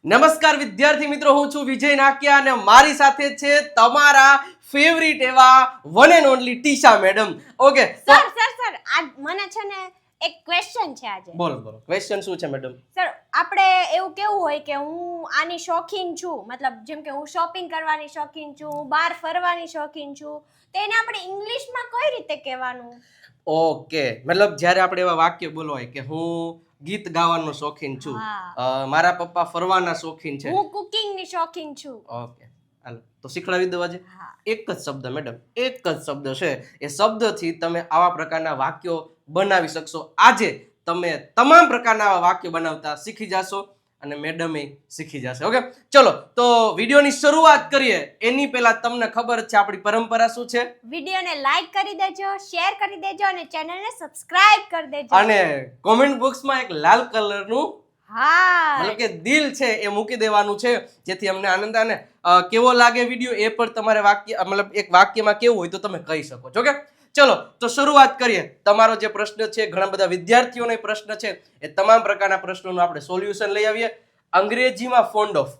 નમસ્કાર વિદ્યાર્થી મિત્રો, હું છું વિજય નાકિયા અને મારી સાથે છે તમારા ફેવરિટ એવા one and only Tisha madam. Okay sir આજ મને છે ને એક ક્વેશ્ચન છે આજે. બોલો ક્વેશ્ચન શું છે મેડમ? સર આપણે એવું કેવું હોય કે હું આની શોખીન છું, મતલબ જેમ કે હું શોપિંગ કરવાની શોખીન છું, બહાર ફરવાની શોખીન છું, તો એને આપણે ઇંગ્લિશમાં કઈ રીતે કહેવાનું? ઓકે, મતલબ જ્યારે આપણે એવા વાક્ય બોલવા હોય કે હું ગીત ગાવાનો શોખીન છું, મારા પપ્પા ફરવાના શોખીન છે, હું કુકિંગની શોખીન છું. ઓકે હાલો તો શીખડાવી દો આજે. એક જ શબ્દ મેડમ, એક જ શબ્દ છે, એ શબ્દથી તમે આવા પ્રકારના વાક્યો બનાવી શકશો. આજે તમે તમામ પ્રકારના આવા વાક્યો બનાવતા શીખી જશો અને મેડમે શીખી જશે. ઓકે ચલો તો વિડીયોની શરૂઆત કરીએ. એની પહેલા તમને ખબર છે આપણી પરંપરા શું છે? વિડીયોને લાઈક કરી દેજો, શેર કરી દેજો અને ચેનલને સબસ્ક્રાઇબ કરી દેજો. અને કોમેન્ટ બોક્સમાં એક લાલ કલરનું મતલબ કે દિલ છે એ મૂકી દેવાનું છે, જેથી અમને આનંદ અને કેવો લાગે વિડીયો એ પણ તમારે વાક્ય મતલબ એક વાક્યમાં કેવું હોય તો તમે કહી શકો છો. ઓકે ચલો તો શરૂઆત કરીએ. તમારો જે પ્રશ્ન છે, ઘણા બધા વિદ્યાર્થીઓનો પ્રશ્ન છે, એ તમામ પ્રકારના પ્રશ્નોનું આપણે સોલ્યુશન લઈ આવીએ. અંગ્રેજીમાં ફોન્ડ ઓફ,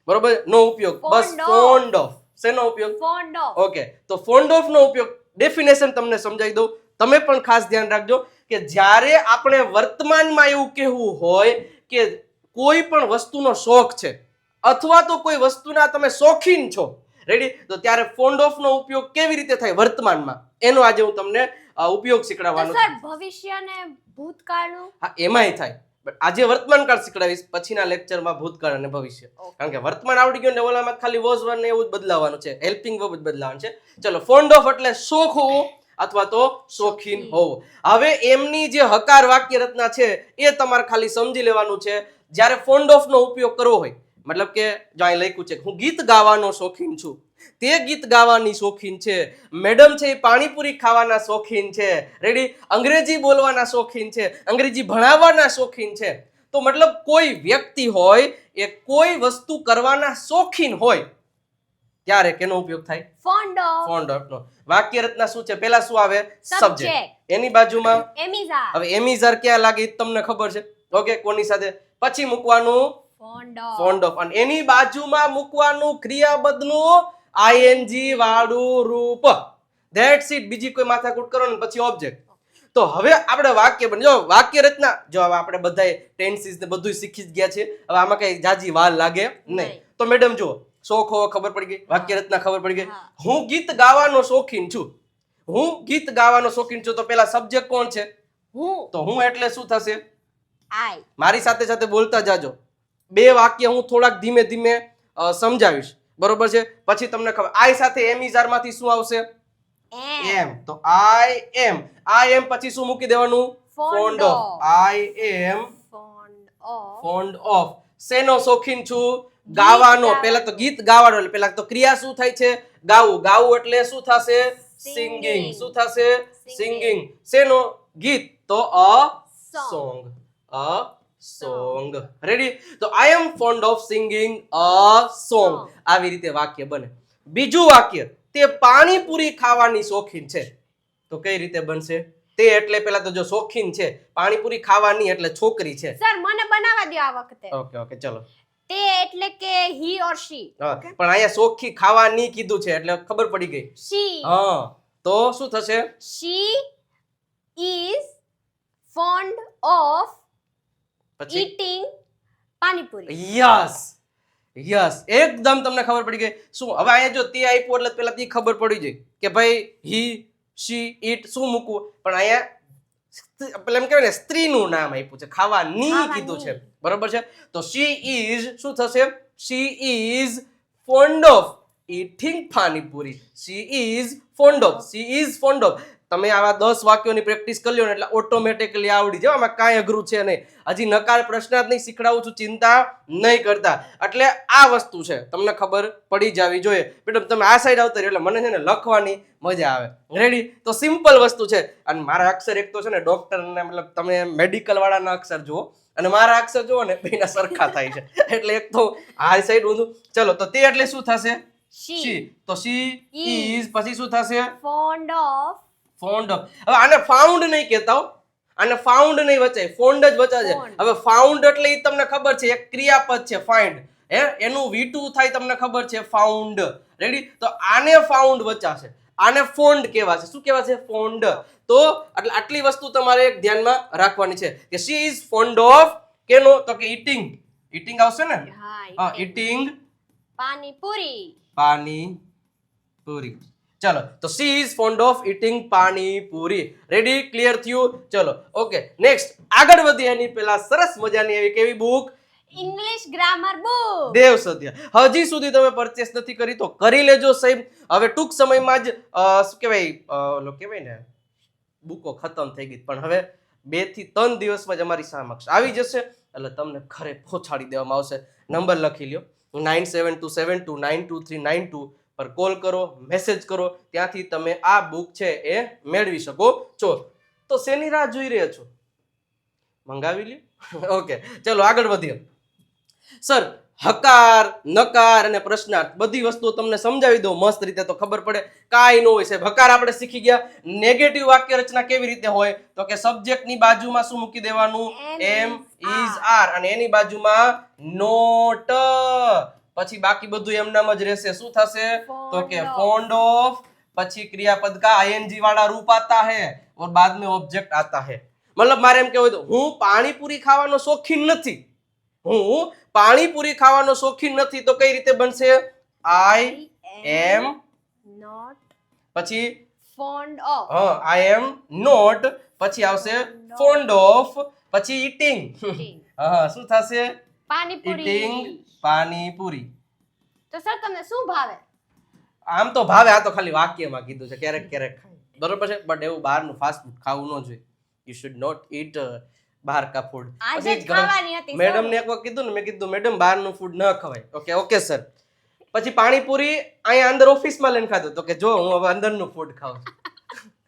બરોબર, નો ઉપયોગ, બસ ફોન્ડ ઓફ. શેનો ઉપયોગ? Found of. ઓકે તો ફોન્ડ ઓફ નો ઉપયોગ, ડેફિનેશન તમને સમજાવી દઉં. તમે પણ ખાસ ધ્યાન રાખજો કે જ્યારે આપણે વર્તમાનમાં એવું કહેવું હોય કે કોઈ પણ વસ્તુનો શોખ છે અથવા તો કોઈ વસ્તુના તમે શોખીન છો, રેડી, તો ત્યારે ફોન્ડ ઓફ નો ઉપયોગ કેવી રીતે થાય વર્તમાનમાં, એનો આજે હું તમને ઉપયોગ શીખડાવવાનો છું. સર ભવિષ્ય ને ભૂતકાળનું? હા એમાંય થાય, બટ આજે વર્તમાન કાળ શીખડાવીશ, પછીના લેક્ચરમાં ભૂતકાળ અને ભવિષ્ય. કારણ કે વર્તમાન આવડી ગયું ને ઓલામાં ખાલી વોઝ વન ને એવું જ બદલાવાનું છે, હેલ્પિંગ વર્બ જ બદલાવાનું છે. ચલો ફોન્ડ ઓફ એટલે શોખ હોવો અથવા તો શોખીન હોવો. હવે એમની જે હકાર વાક્ય રચના છે એ તમારે ખાલી સમજી લેવાનું છે. જ્યારે ફોન્ડ ઓફ નો ઉપયોગ કરવો હોય, મતલબ કે જો અહીં લખ્યું છે હું ગીત ગાવાનો શોખીન છું, તે ગીત ગાવાની શોખીન છે, મેડમ છે એ પાણીપુરી ખાવાના શોખીન છે, રેડી, અંગ્રેજી બોલવાના શોખીન છે, અંગ્રેજી ભણાવવાના શોખીન છે, તો મતલબ કોઈ વ્યક્તિ હોય એ કોઈ વસ્તુ કરવાના શોખીન હોય ત્યારે કેનો ઉપયોગ થાય? Found of. ફોન્ડ ઓફ નો. વાક્ય રચના શું છે? પહેલા શું આવે? સબ્જેક્ટ. એની બાજુમાં એમિઝાર. હવે એમિઝાર ક્યાં લાગે તમને ખબર છે? ઓકે કોની સાથે? પછી મૂકવાનું ફોન્ડ ઓફ, અને એની બાજુમાં મૂકવાનું ક્રિયાપદનું આઈએનજી વાળું રૂપ. That's it. બીજી કોઈ માથાકૂટ કરો ને પછી ઓબ્જેક્ટ. તો હવે આપણે વાક્ય બને. જો વાક્ય રચના, જો હવે આપણે બધાય ટેન્સીસ ને બધું શીખી જ ગયા છે, હવે આમાં કઈ જાજી વાર લાગે નહીં. તો મેડમ જુઓ, શોખ હોવો ખબર પડી ગઈ, વાક્ય રચના ખબર પડી ગઈ. હું ગીત ગાવાનો શોખીન છું, હું ગીત ગાવાનો શોખીન છું, તો પેલા સબ્જેક્ટ કોણ છે? હું. તો હું એટલે શું થશે? આઈ. મારી સાથે સાથે બોલતા જાજો. બે વાક્ય હું થોડાક ધીમે ધીમે સમજાવીશ, બરોબર છે? પછી તમને ખબર આઈ સાથે એમિઝાર માંથી શું આવશે? એમ. તો આઈ એમ, આઈ એમ પછી શું મૂકી દેવાનું? Fond of. I am fond of. શેનો શોખીન છું? ગાવાનો. પેલા તો ગીત ગાવાનો, એટલે પેલા તો ક્રિયા શું થાય છે? ગાવું. ગાવું એટલે શું થશે? સિંગિંગ. શું થશે? સિંગિંગ. શેનો? ગીત. તો a song. A song. Ready? તો I am fond of singing a song. આવી રીતે વાક્ય બને. બીજું વાક્ય, તે પાણીપુરી ખાવાની શોખીન છે, તો કઈ રીતે બનશે? તે એટલે પેલા તો જો શોખીન છે, પાણીપુરી ખાવાની એટલે છોકરી છે. સર મને બનાવવા દો આ વખતે. ઓકે ઓકે ચલો. તે એટલે કે હી ઓર શી. પણ અહીંયા શોખી ખાવાની કીધું છે એટલે ખબર પડી ગઈ. શી. હા તો શું થશે? She is fond of eating panipuri. Yes yes, એકદમ તમને ખબર પડી ગઈ. શું હવે અહીંયા જો તે આપ્યું એટલે પેલા તે ખબર પડી જાય કે ભાઈ હી શી ઈટ શું મૂકવું, પણ અહીંયા પેલા એમ કહેવાય ને સ્ત્રીનું નામ આપ્યું છે, ખાવાની કીધું છે, બરોબર છે? તો શી ઇઝ શું થશે? She is fond of eating panipuri. She is fond of. She is fond of. તમે આવા 10 વાક્યોની પ્રેક્ટિસ કરી લો ને એટલે ઓટોમેટિકલી આવડી જાય. આમાં કાંઈ અઘરું છે નહીં. હજી નકાર પ્રશ્નાર્થ નહીં શીખડાવું છું, ચિંતા નહીં કરતા. એટલે આ વસ્તુ છે તમને ખબર પડી જવી જોઈએ. મેડમ તમે આ સાઈડ આવતા એટલે મને છે ને લખવાની મજા આવે. રેડી? તો સિમ્પલ વસ્તુ છે. અને મારા અક્ષર એક તો છે ને ડોક્ટર ને મતલબ તમે મેડિકલ વાળાના અક્ષર જુઓ અને મારા અક્ષર જુઓ ને બેના સરખા થાય છે, એટલે એક તો આ સાઈડ ઊંધું. ચલો તો તે એટલે શું થશે? શી. તો શી ઇઝ પછી શું થશે? Found of. Found of. હવે આને ફાઉન્ડ નહીં કહેતા હો, અને ફાઉન્ડ નહીં વચાય, ફોન્ડ જ વચાશે. Found. હવે ફાઉન્ડ એટલે ઈ તમને ખબર છે એક ક્રિયાપદ છે ફાઇન્ડ, એનું V2 થાય તમને ખબર છે ફાઉન્ડ. રેડી? તો આને ફાઉન્ડ વચાશે, આને ફોન્ડ કહેવાશે. શું કહેવાશે? ફોન્ડ. તો એટલે આટલી વસ્તુ તમારે એક ધ્યાનમાં રાખવાની છે કે શી ઇઝ ફોન્ડ ઓફ કેનો, તો કે ઈટિંગ. ઈટિંગ આવશે ને? હા, ઈટિંગ પાણીપુરી. પાણીપુરી. ચલો, તો she is fond of eating panipuri. Ready? Clear થયું? ચલો, ઓકે. નેક્સ્ટ આગળ વધીએ એની પહેલા સરસ મજાની એવી કેવી બુક? English grammar book. દેવ સદ્યા. હજી સુધી તમે પરચેસ નથી કરી તો કરી લેજો સાહેબ. હવે ટૂંક સમયમાં જ શું કહેવાય, ઓલો કહેવાય ને, બુકો ખતમ થઈ ગઈ, પણ હવે 2 થી 3 દિવસમાં જ અમારી સમક્ષ આવી જશે, એટલે તમને ઘરે પહોંચાડી દેવામાં આવશે. નંબર લખી લ્યો, 9727292392 પર કોલ કરો, મેસેજ કરો, ત્યાંથી તમે આ બુક છે એ મેળવી શકો છો. તો શેની રાહ જોઈ રહ્યા છો? મંગાવી લ્યો. ઓકે, ચલો આગળ વધીએ. સર, હકાર, નકાર અને પ્રશ્નાર્થ બધી વસ્તુઓ તમને સમજાવી દો મસ્ત રીતે તો ખબર પડે. કાંઈ ન હોય સાહેબ. હકાર આપણે શીખી ગયા. નેગેટિવ વાક્ય રચના કેવી રીતે હોય? તો કે સબ્જેક્ટની બાજુમાં શું મૂકી દેવાનું? એમ ઇઝ આર, અને એની બાજુમાં નોટ. પછી બાકી બધું એમનામ જ રહેશે. શું થશે? તો કે ફોન્ડ ઓફ, પછી ક્રિયાપદ का आईएनजी वाला रूप आता है और बाद में ऑब्जेक्ट आता है. मतलब મારે એમ કહેવું તો હું પાણીપુરી ખાવાનો શોખીન નથી, હું પાણીપુરી ખાવાનો શોખીન નથી, તો કઈ રીતે બનશે? આઈ એમ નોટ પછી fond of. I am not, પછી આવશે ફોન્ડ ઓફ, પછી ઈટિંગ. શું થશે? પાણીપુરી. ઈટિંગ પાણીપુરી. તો સર તમને શું ભાવે? આમ તો ભાવે, આ તો ખાલી વાક્યમાં કીધું છે, ક્યારેક ક્યારેક ખાય, બરોબર છે, બટ એવું બહારનું ફાસ્ટ ફૂડ ખાવું ન જોઈએ. યુ શુડ નોટ ઈટ બહાર કા ફૂડ. આજે જ ખાવાની હતી મેડમ ને એક વાર કીધું ને, મેં કીધું મેડમ બહારનું ફૂડ ન ખવાય. Okay okay sir. પછી પાણીપુરી અહીંયા અંદર ઓફિસમાં લઈને ખાધું, તો કે જો હું હવે અંદરનું ફૂડ ખાઉં છું.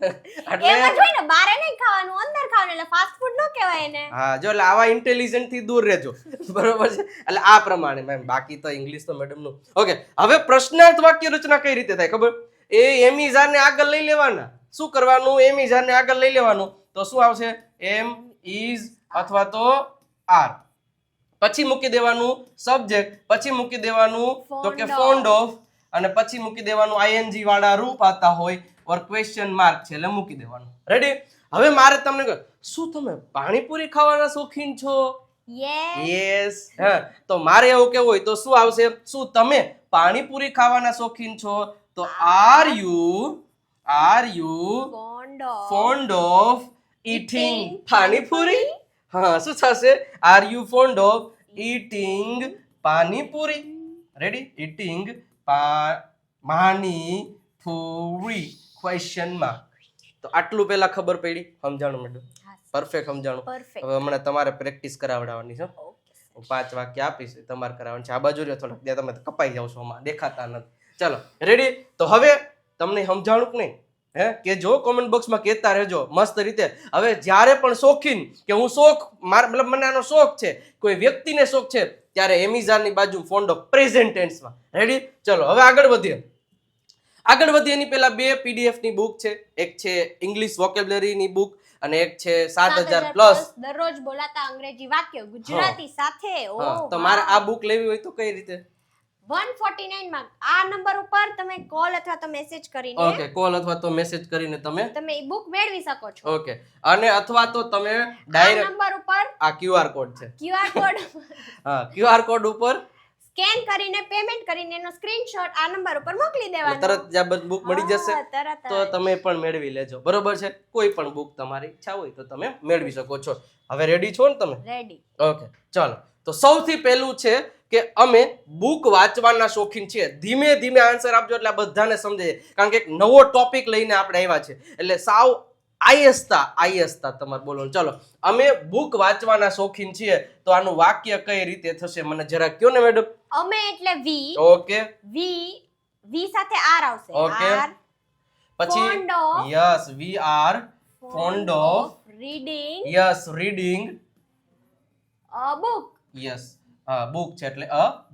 એટલે એમ જ હોય ને, બહાર નહીં ખાવાનું, અંદર ખાવાનું, એટલે ફાસ્ટ ફૂડ ન કહેવાય એને. હા, જો એટલે આવા ઇન્ટેલિજન્ટ થી દૂર રહેજો, બરોબર છે. એટલે આ પ્રમાણે મેમ, બાકી તો ઇંગ્લિશ તો મેડમ નું. ઓકે, હવે પ્રશ્નાર્થ વાક્ય રચના કઈ રીતે થાય ખબર? એમ ઇઝ આર ને આગળ લઈ લેવાના. શું કરવાનું? એમ ઇઝ આર ને આગળ લઈ લેવાનું, તો શું આવશે? એમ ઇઝ અથવા તો આર, પછી મૂકી દેવાનું સબ્જેક્ટ, પછી મૂકી દેવાનું તો કે ફોન્ડ ઓફ, અને પછી મૂકી દેવાનું આઈએનજી વાળા રૂપ આતા હોય ઓર ક્વેશ્ચન માર્ક છે એટલે મૂકી દેવાનું. રેડી? હવે મારે તમને કહો, શું તમે પાણીપુરી ખાવાના શોખીન છો? યસ. હા, તો મારે એવું કેવું હોય તો શું આવશે? શું તમે પાણીપુરી ખાવાના શોખીન છો? તો R you fond of eating panipuri? હા, શું થશે? Are you fond of eating panipuri? Ready? Eating panipuri question mark. તો આટલું પહેલા ખબર પડી? સમજાણું મેડમ? પરફેક્ટ સમજાણું. હવે હમણાં તમારે પ્રેક્ટિસ કરાવડાવવાની છે. હું 5 વાક્ય આપીશ, તમારે કરાવવાનું છે. આ બાજુ રહ્યો થોડાક, તમે કપાઈ જાવ છો, આમાં દેખાતા નથી. ચલો રેડી? તો હવે તમને સમજાણું કે નહીં? કે જો કોમેન્ટ બોક્સમાં કહેતા રહેજો મસ્ત રીતે. હવે જ્યારે પણ શોખીન કે હું શોખ, મતલબ મને આનો શોખ છે, કોઈ વ્યક્તિને શોખ છે, ત્યારે એમિઝાનની બાજુ ફોન્ડ ઓફ પ્રેઝન્ટ ટેન્સમાં. રેડી? ચલો હવે આગળ વધીએ. આગળ વધીએ એની પહેલા 2 PDF ની બુક છે. એક છે ઇંગ્લિશ વોકેબ્યુલરીની બુક અને એક છે 7000 પ્લસ દરરોજ બોલાતા અંગ્રેજી વાક્યો ગુજરાતી સાથે. તો મારે આ બુક લેવી હોય તો કઈ રીતે? 149 માં આ નંબર ઉપર તમે કોલ અથવા તો મેસેજ કરીને, ઓકે, કોલ અથવા તો મેસેજ કરીને તમે એ બુક મેળવી શકો છો. ઓકે, અને અથવા તો તમે આ ડાયરેક્ટ નંબર ઉપર આ QR કોડ છે, QR કોડ હા, QR કોડ ઉપર સ્કેન કરીને પેમેન્ટ કરીને એનો સ્ક્રીનશોટ આ નંબર ઉપર મોકલી દેવાનો. તરત જ આ બુક મળી જશે. તો તમે પણ મેળવી લેજો, બરોબર છે. કોઈ પણ બુક તમારી ઈચ્છા હોય તો તમે મેળવી શકો છો. હવે રેડી છો ને તમે? રેડી. ઓકે, ચાલો. તો સૌથી પહેલું છે કે અમે બુક વાંચવાના શોખીન છીએ. ધીમે ધીમે આન્સર આપજો એટલે આ બધાને સમજાય, કારણ કે એક નવો ટોપિક લઈને આપણે આવ્યા છે, એટલે સાવ આયસ્તા તમારે બોલવાનું. ચલો, અમે બુક વાંચવાના શોખીન છીએ, તો આનું વાક્ય કઈ રીતે થશે મને જરા કહો ને મેડમ. અમે એટલે વી. ઓકે, વી સાથે આર આવશે. ઓકે, પછી yes, we are found of reading. Yes, reading a book. Yes, હા, બુક છે એટલે અ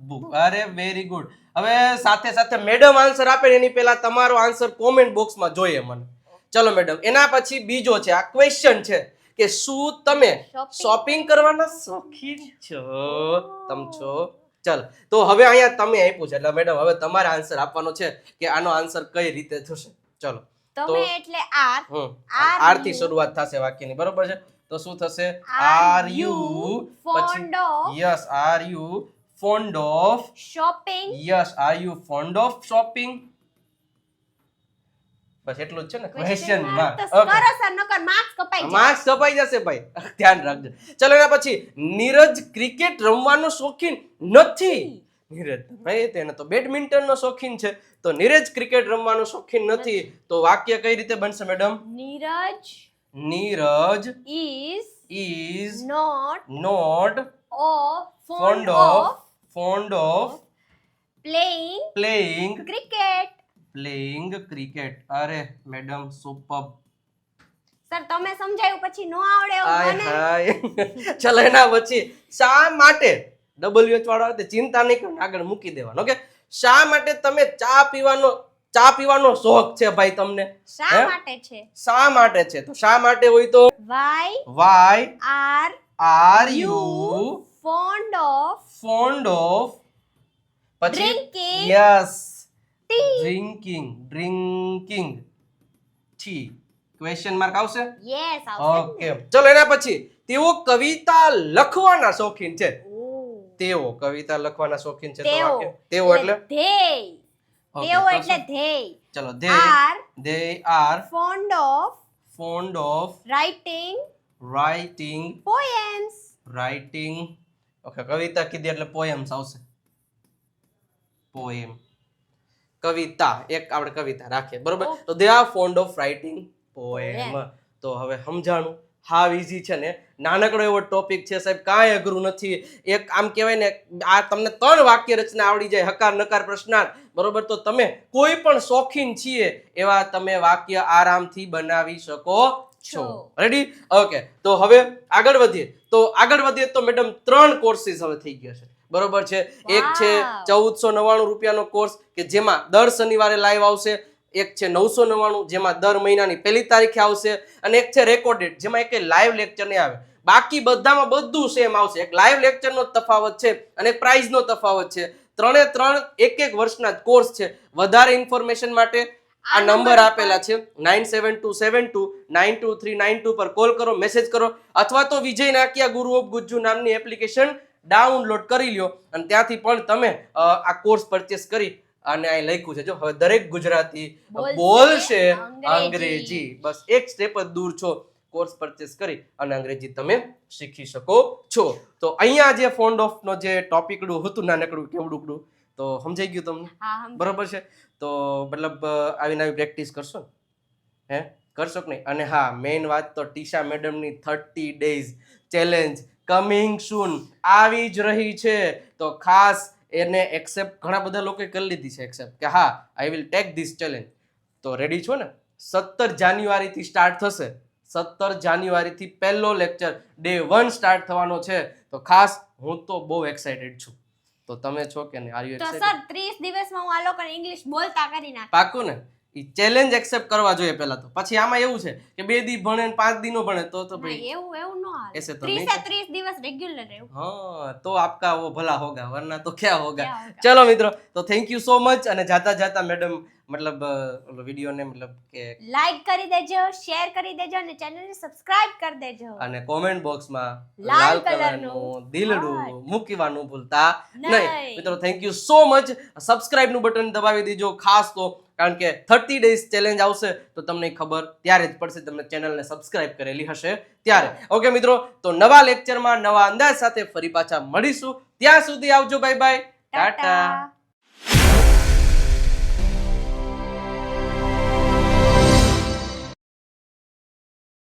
બુક. અરે વેરી ગુડ. હવે સાથે સાથે મેડમ આન્સર આપે એની પહેલા તમારો આન્સર કોમેન્ટ બોક્સમાં જોઈએ મને. ચલો મેડમ, એના પછી બીજો છે, આ ક્વેશ્ચન છે કે શું તમે Shopping શોપિંગ કરવાના શોખીન છો? તમ છો? ચાલ, તો હવે અહીંયા તમે આપ્યું છે એટલે મેડમ હવે તમારે આન્સર આપવાનો છે કે આનો આન્સર કઈ રીતે થશે. ચલો, તમે એટલે આર આર થી શરૂઆત થશે વાક્યની, બરોબર છે? તો શું થશે? Are you fond of yes, are you fond of shopping? Yes, are you fond of shopping? બસ એટલું જ છે ને, ક્વેશ્ચન માર્ક. તો કરો સર, નકર માર્ક્સ કપાઈ જાય. માર્ક્સ કપાઈ જશે ભાઈ, ધ્યાન રાખજો. ચલો એના પછી, નીરજ ક્રિકેટ રમવાનો શોખીન નથી. નીરજ ભાઈ તેને તો બેડમિન્ટન નો શોખીન છે, તો નીરજ ક્રિકેટ રમવાનો શોખીન નથી. તો વાક્ય કઈ રીતે બનશે madam? Neeraj Neeraj is is not not fond of fond of playing cricket. અરે મેડમ સુપર. સર તમે સમજાયું પછી નો આવડે એવું મને? હાય ચલો એના પછી, શા માટે WH વાળો આવે ચિંતા નહીં કરો, આગળ મૂકી દેવાનો. ઓકે, શા માટે તમે ચા પીવાનો શોખ છે ભાઈ તમને? શા માટે છે? શા માટે છે? તો શા માટે હોય તો why are you fond of પછી drinking yes, tea? drinking tea. Question mark આવશે? Yes, આવશે ઓકે, ચલો એના પછી, તેઓ કવિતા લખવાના શોખીન છે. તેઓ કવિતા લખવાના શોખીન છે. તો વાક્ય તેઓ એટલે ધ્યેય. Okay, તેઓ તો એટલે શું? ધ્યેય. ચલો, Are they are fond of writing poems. Okay, કવિતા કીધી એટલે પોએમ્સ આવશે. પોએમ, કવિતા, એક આપણે કવિતા રાખીએ, બરોબર? તો they are fond of writing poem. તો હવે સમજાણું. હાવ ઈઝી છે ને, નાનકડો એવો ટોપિક છે સાહેબ, કાંઈ અઘરું નથી. એક આમ કહેવાય ને, આ તમને 3 વાક્ય રચના આવડી જાય, હકાર નકાર પ્રશ્નાર્થ, બરોબર? તો તમે કોઈ પણ શોખીન છીએ એવા તમે વાક્ય આરામથી બનાવી શકો છો. રેડી? ઓકે, તો હવે આગળ વધીએ તો મેડમ 3 કોર્સીસ હવે થઈ ગયા છે, બરોબર છે? એક છે 1499 રૂપિયાનો કોર્સ કે જેમાં દર શનિવારે લાઈવ આવશે, એક છે 999 જેમાં દર મહિનાની 1લી તારીખે આવશે, અને એક છે રેકોર્ડેડ જેમાં એક લાઈવ લેક્ચર નહીં આવે. બાકી બધામાં બધું સેમ આવશે. એક લાઈવ લેક્ચરનો તફાવત છે અને એક પ્રાઇઝનો તફાવત છે. 3 એક વર્ષના જ કોર્સ છે. વધારે ઇન્ફોર્મેશન માટે આ નંબર આપેલા છે 9727292392 પર કોલ કરો, મેસેજ કરો, અથવા તો વિજય નાકિયા ગુરુ ઓફ ગુજ્જુ નામની એપ્લિકેશન ડાઉનલોડ કરી લ્યો અને ત્યાંથી પણ તમે આ કોર્સ પરચેસ કરી અને અહીં લખ્યું છે જો, હવે દરેક ગુજરાતી બોલશે અંગ્રેજી. બસ એક સ્ટેપ જ દૂર છો, કોર્સ પરચેસ કરી અને અંગ્રેજી તમે શીખી શકો છો. તો અહીંયા જે ફોન્ડ ઓફ નો જે ટોપિકડું હતું, નાનકડું કેવડું, તો સમજાઈ ગયું તમને? બરોબર છે? તો મતલબ આવી નવી પ્રેક્ટિસ કરશો ને? કરશો કે નહીં? અને હા, મેઇન વાત તો ટીશા મેડમની 30 days ચેલેન્જ કમિંગ સૂન આવી જ રહી છે. તો ખાસ એને એક્સેપ્ટ, ઘણા બધા લોકોએ કરી લીધી છે એક્સેપ્ટ કે હા I will take this challenge. તો રેડી છો ને? 17 જાન્યુઆરીથી સ્ટાર્ટ થશે. 17 જાન્યુઆરીથી પહેલો લેક્ચર ડે 1 સ્ટાર્ટ થવાનો છે. તો ખાસ હું તો બહુ એક્સાઇટેડ છું. તો તમે છો કે નહીં? આર યુ તો એક્સાઇટેડ? સર 30 દિવસમાં હું આ લોકોને ઇંગ્લિશ બોલતા કરી નાખ. પાકું ને? ઈ ચેલેન્જ એક્સેપ્ટ કરવા જોઈએ પહેલા તો. પછી આમાં એવું છે કે 2 દી ભણે ને 5 દી નો ભણે તો ભાઈ એવું નો હાલે. ऐसे तो 30 દિવસ રેગ્યુલર રહેવું. हाँ, तो आपका वो भला होगा, वरना तो क्या होगा. चलो मित्रों, तो थैंक यू सो मच. અને જાતા મેડમ મતલબ વિડિયો ને મતલબ કે લાઈક કરી દેજો, શેર કરી દેજો અને ચેનલને સબસ્ક્રાઇબ કરી દેજો. અને કોમેન્ટ બોક્સમાં લાલ લાલ કલરનું કલરનું દિલડું મૂકવાનું ભૂલતા નહીં. મિત્રો thank you so much. Subscribe નું બટન દબાવી દેજો ખાસ તો, કારણ કે 30 days ચેલેન્જ આવશે તો તમને ખબર ત્યારે જ પડશે, તમને ચેનલને સબસ્ક્રાઇબ કરેલી હશે ત્યારે. ઓકે મિત્રો, તો નવા લેક્ચરમાં નવા અંદાજ સાથે ફરી પાછા મળીશું. ત્યાં સુધી આવજો, બાય બાય, ટાટા.